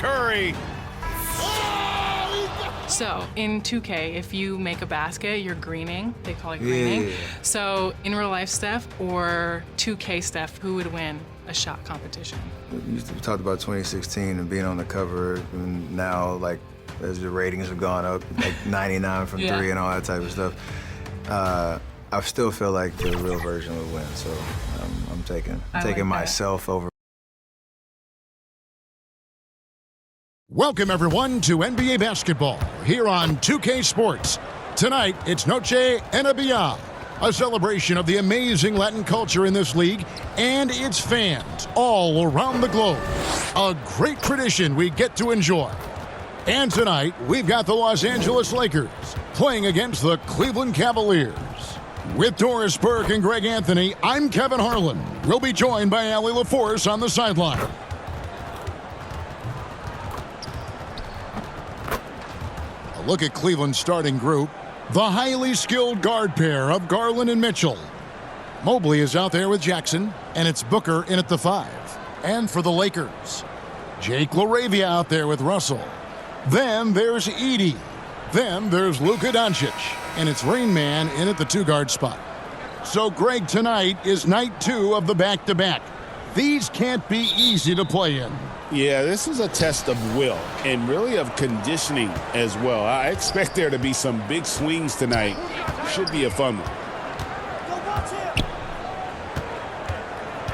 Curry. So in 2K, if you make a basket, you're greening. They call it greening. Yeah. So in real life Steph or 2K Steph, who would win a shot competition? We talked about 2016 and being on the cover, and now, like, as the ratings have gone up, like 99 from three and all that type of stuff, I still feel like the real version would win. So I'm taking myself over. Welcome, everyone, to NBA basketball here on 2kSPORTS. Tonight, it's Noche Enabia, a celebration of the amazing Latin culture in this league and its fans all around the globe. A great tradition we get to enjoy. And tonight, we've got the Los Angeles Lakers playing against the Cleveland Cavaliers. With Doris Burke and Greg Anthony, I'm Kevin Harlan. We'll be joined by Allie LaForce on the sideline. Look at Cleveland's starting group. The highly skilled guard pair of Garland and Mitchell. Mobley is out there with Jackson, and it's Booker in at the 5. And for the Lakers, Jake LaRavia out there with Russell. Then there's Edey. Then there's Luka Doncic, and it's Rain Man in at the 2-guard spot. So, Greg, tonight is night 2 of the back-to-back. These can't be easy to play in. Yeah, this is a test of will and really of conditioning as well. I expect there to be some big swings tonight. Should be a fun one.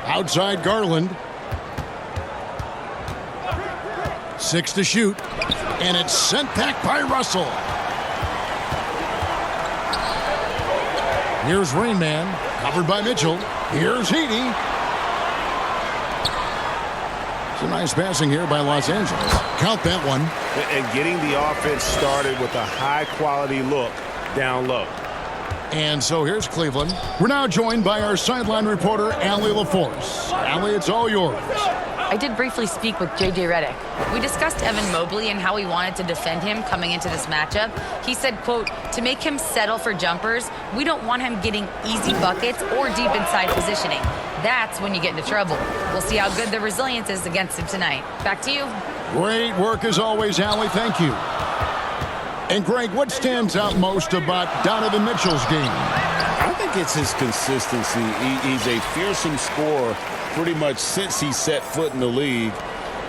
Outside Garland. 6 to shoot. And it's sent back by Russell. Here's Rain Man, covered by Mitchell. Here's Edey. It's a nice passing here by Los Angeles. Count that one. And getting the offense started with a high-quality look down low. And so here's Cleveland. We're now joined by our sideline reporter, Allie LaForce. Allie, it's all yours. I did briefly speak with J.J. Redick. We discussed Evan Mobley and how we wanted to defend him coming into this matchup. He said, quote, to make him settle for jumpers, we don't want him getting easy buckets or deep inside positioning. That's when you get into trouble. We'll see how good the resilience is against him tonight. Back to you. Great work as always, Allie. Thank you. And, Greg, what stands out most about Donovan Mitchell's game? I think it's his consistency. He's a fearsome scorer pretty much since he set foot in the league.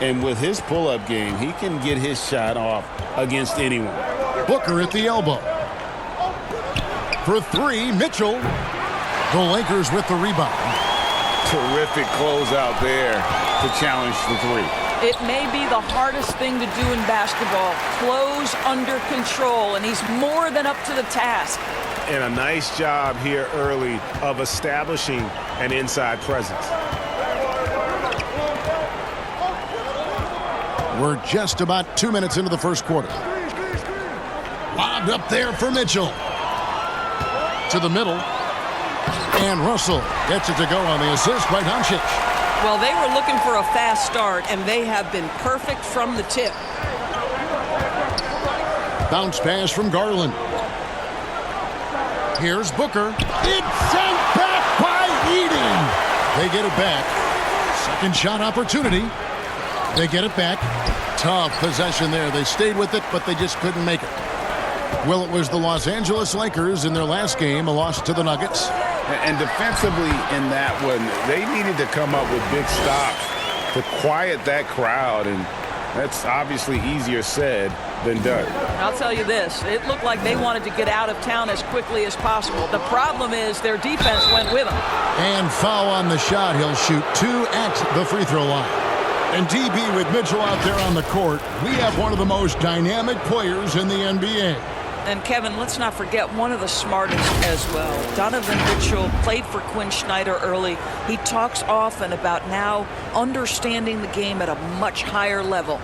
And with his pull-up game, he can get his shot off against anyone. Booker at the elbow. For 3, Mitchell. The Lakers with the rebound. Terrific closeout there to challenge the 3. It may be the hardest thing to do in basketball. Close under control, and he's more than up to the task. And a nice job here early of establishing an inside presence. We're just about 2 minutes into the first quarter. Lobbed up there for Mitchell. To the middle. And Russell gets it to go on the assist by Doncic. Well, they were looking for a fast start, and they have been perfect from the tip. Bounce pass from Garland. Here's Booker. It's sent back by Edey. They get it back. Second shot opportunity. They get it back. Tough possession there. They stayed with it, but they just couldn't make it. Well, it was the Los Angeles Lakers in their last game, a loss to the Nuggets. And defensively in that one, they needed to come up with big stops to quiet that crowd, and that's obviously easier said than done. I'll tell you this, it looked like they wanted to get out of town as quickly as possible. The problem is their defense went with them. And foul on the shot. He'll shoot 2 at the free throw line. And DB with Mitchell out there on the court, we have one of the most dynamic players in the NBA. And, Kevin, let's not forget one of the smartest as well. Donovan Mitchell played for Quinn Snyder early. He talks often about now understanding the game at a much higher level.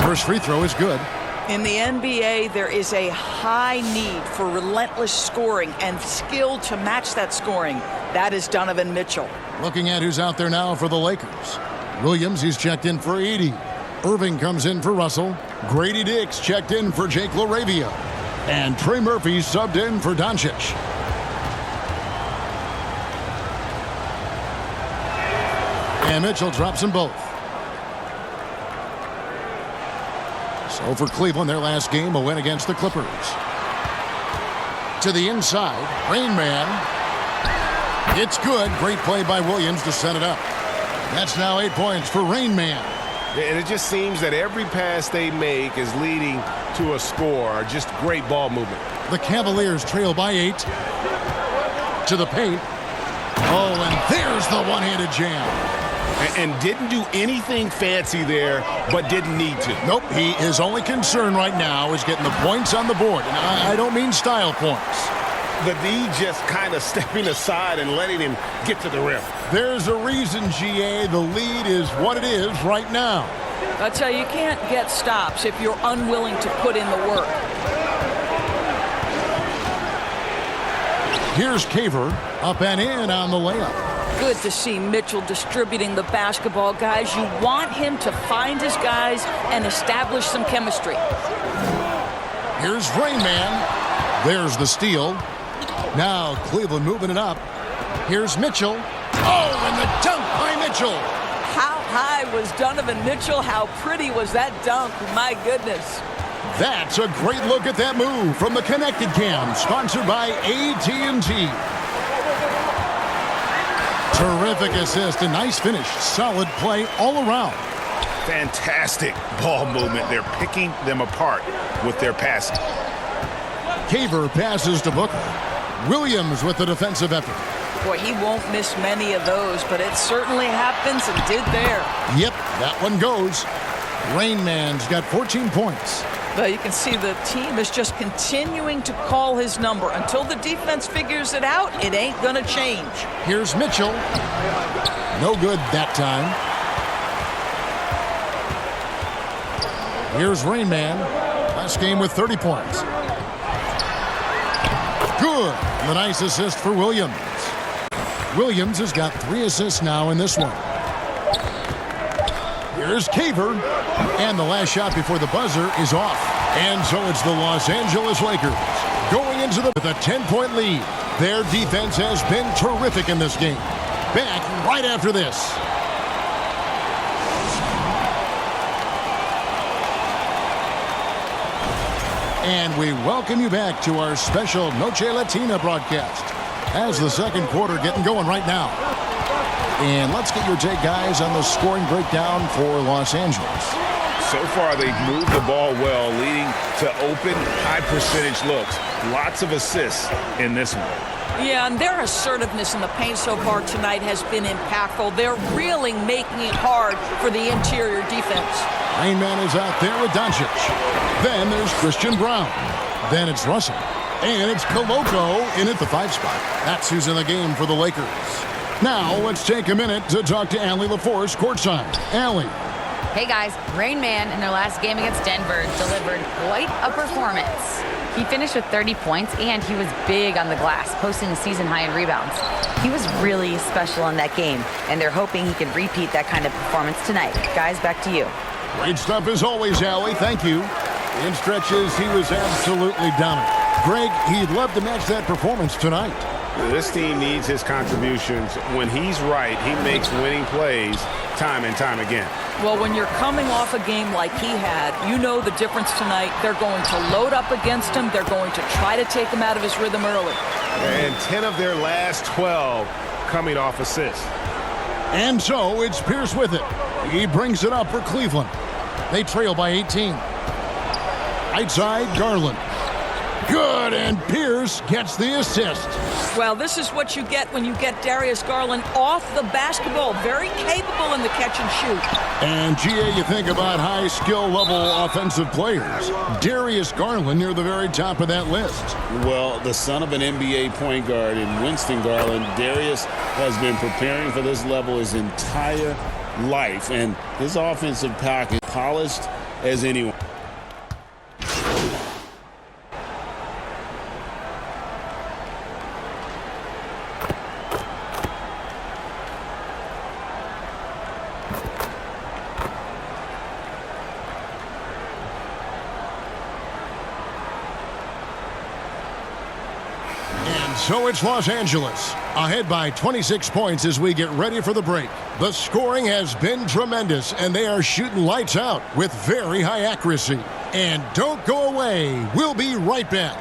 First free throw is good. In the NBA, there is a high need for relentless scoring and skill to match that scoring. That is Donovan Mitchell. Looking at who's out there now for the Lakers. Williams, he's checked in for Edey. Irving comes in for Russell. Grady Dix checked in for Jake LaRavia. And Trey Murphy subbed in for Doncic. And Mitchell drops them both. So for Cleveland, their last game, a win against the Clippers. To the inside, Rain Man. It's good. Great play by Williams to set it up. That's now 8 points for Rain Man. And it just seems that every pass they make is leading to a score. Just great ball movement. The Cavaliers trail by 8. To the paint. Oh, and there's the one-handed jam. And didn't do anything fancy there, but didn't need to. Nope, his only concern right now is getting the points on the board. And I don't mean style points. The D just kind of stepping aside and letting him get to the rim. There's a reason, GA, the lead is what it is right now. I tell you, you can't get stops if you're unwilling to put in the work. Here's Caver, up and in on the layup. Good to see Mitchell distributing the basketball, guys. You want him to find his guys and establish some chemistry. Here's Rain Man. There's the steal. Now Cleveland moving it up. Here's Mitchell. Oh, and the dunk by Mitchell. How high was Donovan Mitchell? How pretty was that dunk? My goodness. That's a great look at that move from the Connected Cam, sponsored by AT&T. Terrific assist, a nice finish, solid play all around. Fantastic ball movement. They're picking them apart with their passing. Caver passes to Booker. Williams with the defensive effort. Boy, he won't miss many of those, but it certainly happens and did there. Yep, that one goes. Rain Man's got 14 points. But you can see the team is just continuing to call his number. Until the defense figures it out, it ain't going to change. Here's Mitchell. No good that time. Here's Rain Man. Last game with 30 points. Good. The nice assist for Williams. Williams has got 3 assists now in this one. Here's Caver. And the last shot before the buzzer is off. And so it's the Los Angeles Lakers going into with a 10-point lead. Their defense has been terrific in this game. Back right after this. And we welcome you back to our special Noche Latina broadcast as the second quarter getting going right now. And let's get your take, guys, on the scoring breakdown for Los Angeles. So far, they've moved the ball well, leading to open, high-percentage looks. Lots of assists in this one. Yeah, and their assertiveness in the paint so far tonight has been impactful. They're really making it hard for the interior defense. Rain Man is out there with Doncic. Then there's Christian Brown. Then it's Russell. And it's Koloko in at the 5 spot. That's who's in the game for the Lakers. Now, let's take a minute to talk to Allie LaForce courtside. Allie. Hey guys, Rain Man in their last game against Denver delivered quite a performance. He finished with 30 points and he was big on the glass, posting a season high in rebounds. He was really special in that game, and they're hoping he can repeat that kind of performance tonight. Guys, back to you. Great stuff as always, Allie. Thank you. In stretches, he was absolutely dominant. Greg, he'd love to match that performance tonight. This team needs his contributions. When he's right, he makes winning plays time and time again. Well, when you're coming off a game like he had, you know the difference tonight. They're going to load up against him. They're going to try to take him out of his rhythm early. And 10 of their last 12 coming off assists. And so it's Pierce with it. He brings it up for Cleveland. They trail by 18. Right side, Garland. Good, and Pierce gets the assist. Well, this is what you get when you get Darius Garland off the basketball. Very capable in the catch and shoot. And, GA, you think about high skill level offensive players. Darius Garland near the very top of that list. Well, the son of an NBA point guard in Winston Garland, Darius has been preparing for this level his entire life. And his offensive package polished as anyone. And so it's Los Angeles, ahead by 26 points as we get ready for the break. The scoring has been tremendous, and they are shooting lights out with very high accuracy. And don't go away. We'll be right back.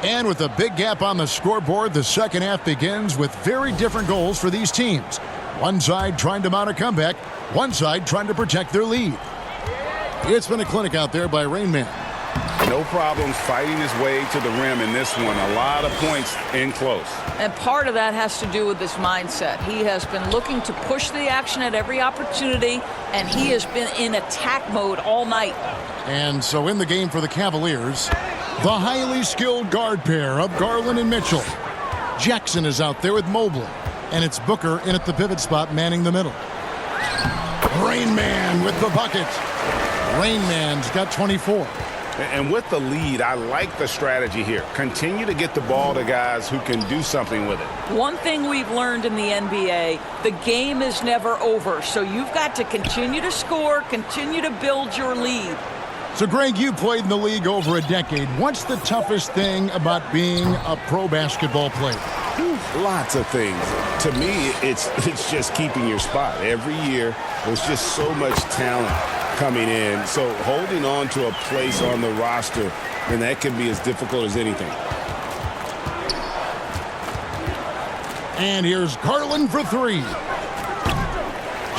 And with a big gap on the scoreboard, the second half begins with very different goals for these teams. One side trying to mount a comeback, one side trying to protect their lead. It's been a clinic out there by Rain Man. No problems fighting his way to the rim in this one. A lot of points in close. And part of that has to do with his mindset. He has been looking to push the action at every opportunity, and he has been in attack mode all night. And so in the game for the Cavaliers, the highly skilled guard pair of Garland and Mitchell. Jackson is out there with Mobley, and it's Booker in at the pivot spot manning the middle. Rain Man with the bucket. Rain Man's got 24. And with the lead, I like the strategy here. Continue to get the ball to guys who can do something with it. One thing we've learned in the NBA, the game is never over. So you've got to continue to score, continue to build your lead. So, Greg, you played in the league over a decade. What's the toughest thing about being a pro basketball player? Lots of things. To me, it's just keeping your spot. Every year, there's just so much talent coming in. So holding on to a place on the roster, and that can be as difficult as anything. And here's Garland for three.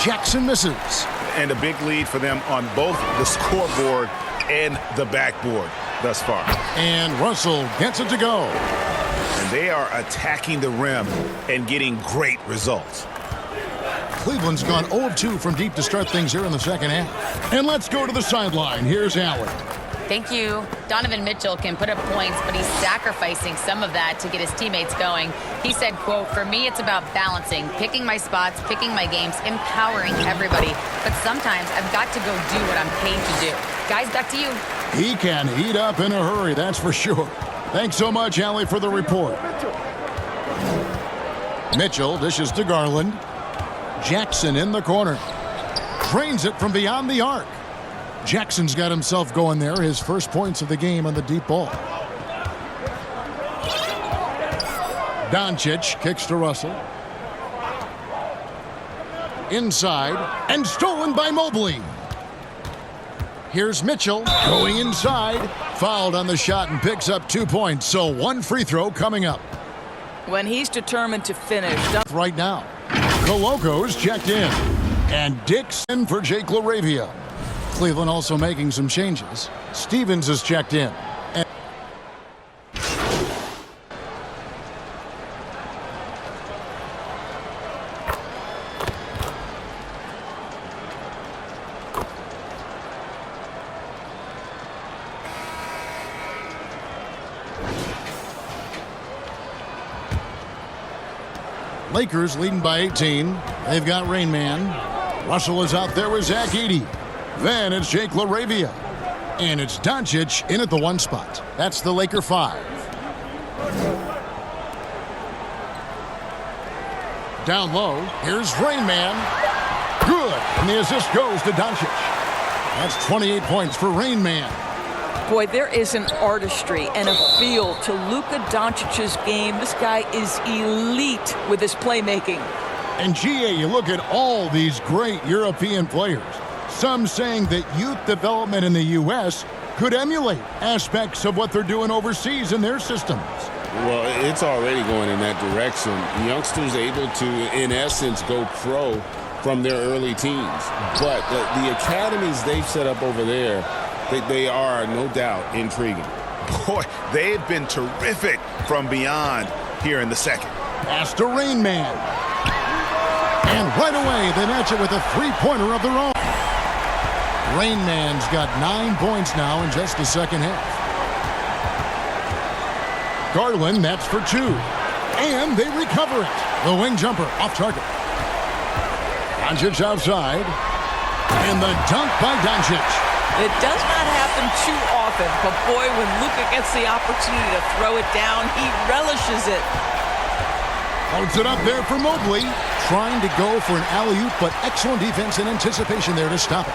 Jackson misses. And a big lead for them on both the scoreboard and the backboard thus far. And Russell gets it to go. And they are attacking the rim and getting great results. Cleveland's gone 0 of 2 from deep to start things here in the second half. And let's go to the sideline. Here's Allen. Thank you. Donovan Mitchell can put up points, but he's sacrificing some of that to get his teammates going. He said, quote, "For me, it's about balancing, picking my spots, picking my games, empowering everybody. But sometimes I've got to go do what I'm paid to do." Guys, back to you. He can heat up in a hurry, that's for sure. Thanks so much, Allie, for the report. Mitchell dishes to Garland. Jackson in the corner. Drains it from beyond the arc. Jackson's got himself going there, his first points of the game on the deep ball. Doncic kicks to Russell. Inside, and stolen by Mobley. Here's Mitchell going inside. Fouled on the shot and picks up 2 points, so one free throw coming up. When he's determined to finish. Right now, Coloco's checked in. And Dixon for Jake LaRavia. Cleveland also making some changes. Stevens is checked in. And Lakers leading by 18. They've got Rain Man. Russell is out there with Zach Edey. Then it's Jake LaRavia. And it's Doncic in at the one spot. That's the Laker 5. Down low, here's Rain Man. Good. And the assist goes to Doncic. That's 28 points for Rain Man. Boy, there is an artistry and a feel to Luka Doncic's game. This guy is elite with his playmaking. And GA, you look at all these great European players. Some saying that youth development in the U.S. could emulate aspects of what they're doing overseas in their systems. Well, it's already going in that direction. Youngsters able to, in essence, go pro from their early teens. But the academies they've set up over there, they are, no doubt, intriguing. Boy, they've been terrific from beyond here in the second. Pass to Rain Man. And right away, they match it with a three-pointer of their own. Rain Man's got 9 points now in just the second half. Garland, that's for 2. And they recover it. The wing jumper off target. Doncic outside. And the dunk by Doncic. It does not happen too often, but boy, when Luka gets the opportunity to throw it down, he relishes it. Holds it up there for Mobley. Trying to go for an alley-oop, but excellent defense and anticipation there to stop it.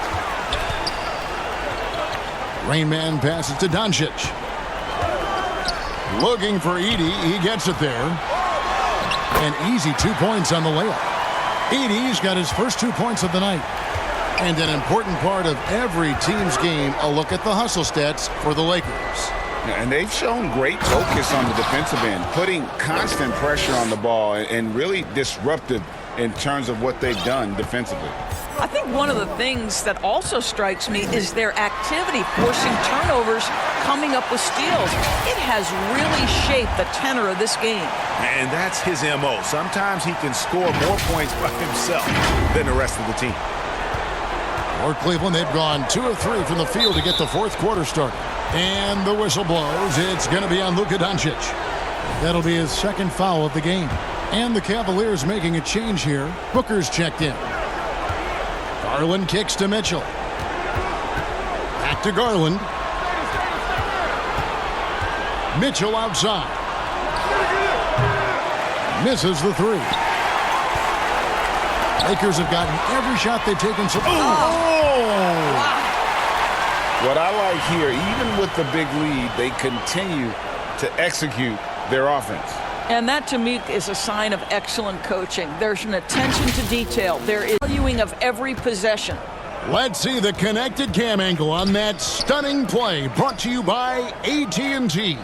Rain Man passes to Doncic. Looking for Edey. He gets it there. An easy 2 points on the layup. Edey's got his first 2 points of the night. And an important part of every team's game, a look at the hustle stats for the Lakers. And they've shown great focus on the defensive end, putting constant pressure on the ball and really disruptive in terms of what they've done defensively. I think one of the things that also strikes me is their activity, forcing turnovers, coming up with steals. It has really shaped the tenor of this game. And that's his MO. Sometimes he can score more points by himself than the rest of the team. For Cleveland, they've gone 2 of 3 from the field to get the fourth quarter started. And the whistle blows. It's going to be on Luka Doncic. That'll be his second foul of the game. And the Cavaliers making a change here. Booker's checked in. Garland kicks to Mitchell. Back to Garland. Mitchell outside. Misses the three. Lakers have gotten every shot they've taken so far. Wow. What I like here, even with the big lead, they continue to execute their offense. And that, to me, is a sign of excellent coaching. There's an attention to detail. There is valuing of every possession. Let's see the connected cam angle on that stunning play, brought to you by AT&T.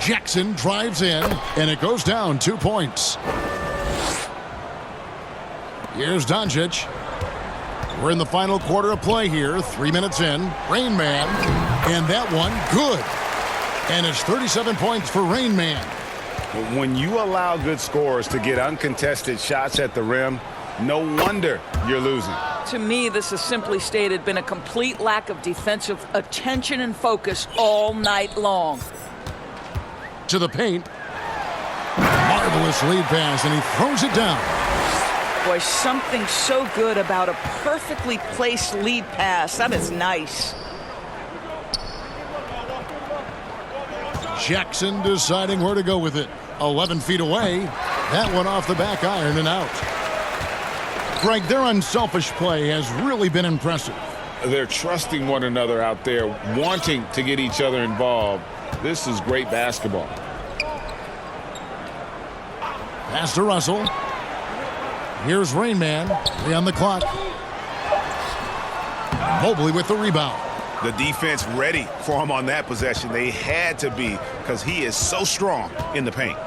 Jackson drives in, and it goes down 2 points. Here's Doncic. We're in the final quarter of play here. 3 minutes in. Rain Man. And that one, good. And it's 37 points for Rain Man. When you allow good scorers to get uncontested shots at the rim, no wonder you're losing. To me, this has simply stated been a complete lack of defensive attention and focus all night long. To the paint. Marvelous lead pass, and he throws it down. Boy, something so good about a perfectly placed lead pass. That is nice. Jackson deciding where to go with it. 11 feet away. That one off the back iron and out. Greg, their unselfish play has really been impressive. They're trusting one another out there, wanting to get each other involved. This is great basketball. Pass to Russell. Here's Rain Man. 3 on the clock. Mobley with the rebound. The defense ready for him on that possession. They had to be, because he is so strong in the paint.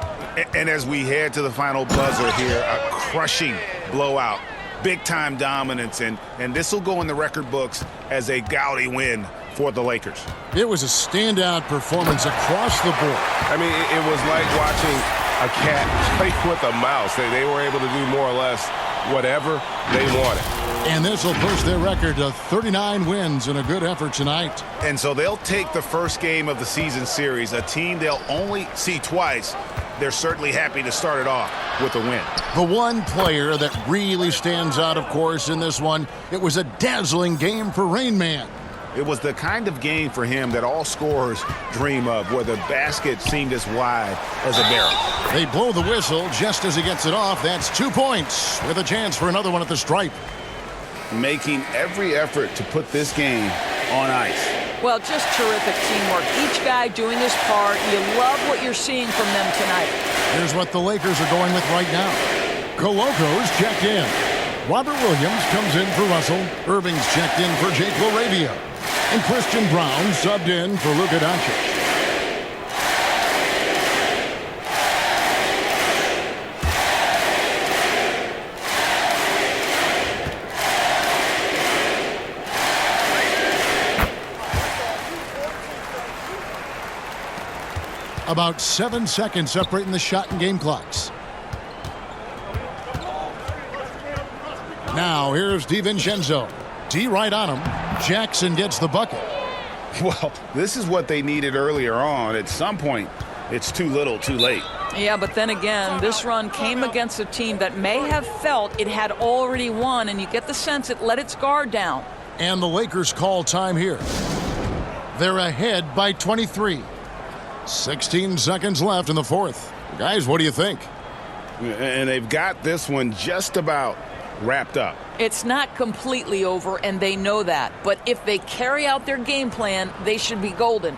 And as we head to the final buzzer here, a crushing blowout, big-time dominance, and this will go in the record books as a gaudy win for the Lakers. It was a standout performance across the board. I mean, it was like watching a cat play with a mouse. They were able to do more or less whatever they wanted. And this will push their record to 39 wins in a good effort tonight. And so they'll take the first game of the season series, a team they'll only see twice. They're certainly happy to start it off with a win. The one player that really stands out, of course, in this one, it was a dazzling game for Rain Man. It was the kind of game for him that all scorers dream of, where the basket seemed as wide as a barrel. They blow the whistle just as he gets it off. That's 2 points with a chance for another one at the stripe. Making every effort to put this game on ice. Well, just terrific teamwork. Each guy doing his part. You love what you're seeing from them tonight. Here's what the Lakers are going with right now. Coloco's checked in. Robert Williams comes in for Russell. Irving's checked in for Jake LaRavia. And Christian Brown subbed in for Luka Doncic. About 7 seconds separating the shot and game clocks. Now here's DiVincenzo. D right on him. Jackson gets the bucket. Well, this is what they needed earlier on. At some point, it's too little, too late. Yeah, but then again, this run came against a team that may have felt it had already won, and you get the sense it let its guard down. And the Lakers call time here. They're ahead by 23. 16 seconds left in the fourth. Guys, what do you think? And they've got this one just about wrapped up. It's not completely over, and they know that. But if they carry out their game plan, they should be golden.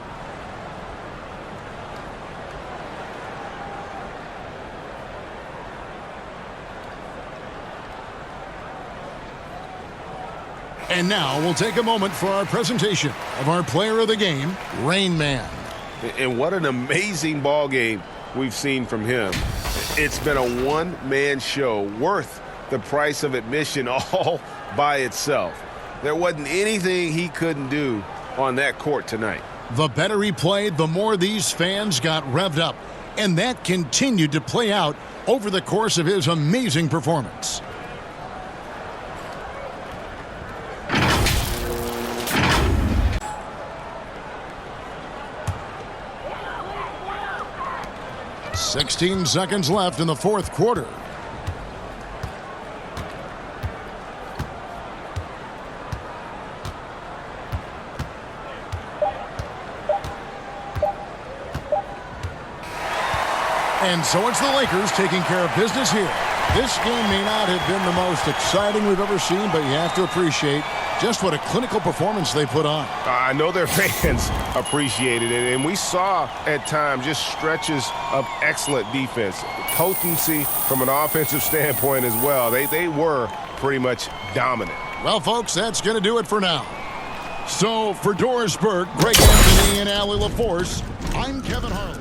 And now we'll take a moment for our presentation of our player of the game, Rain Man. And what an amazing ball game we've seen from him. It's been a one-man show worth the price of admission all by itself. There wasn't anything he couldn't do on that court tonight. The better he played, the more these fans got revved up. And that continued to play out over the course of his amazing performance. "16 seconds left in the fourth quarter. And so it's the Lakers taking care of business here. This game may not have been the most exciting we've ever seen, but you have to appreciate just what a clinical performance they put on. I know their fans appreciated it, and we saw at times just stretches of excellent defense. Potency from an offensive standpoint as well. They were pretty much dominant. Well, folks, that's going to do it for now. So, for Doris Burke, Greg Anthony, and Allie LaForce, I'm Kevin Harlan.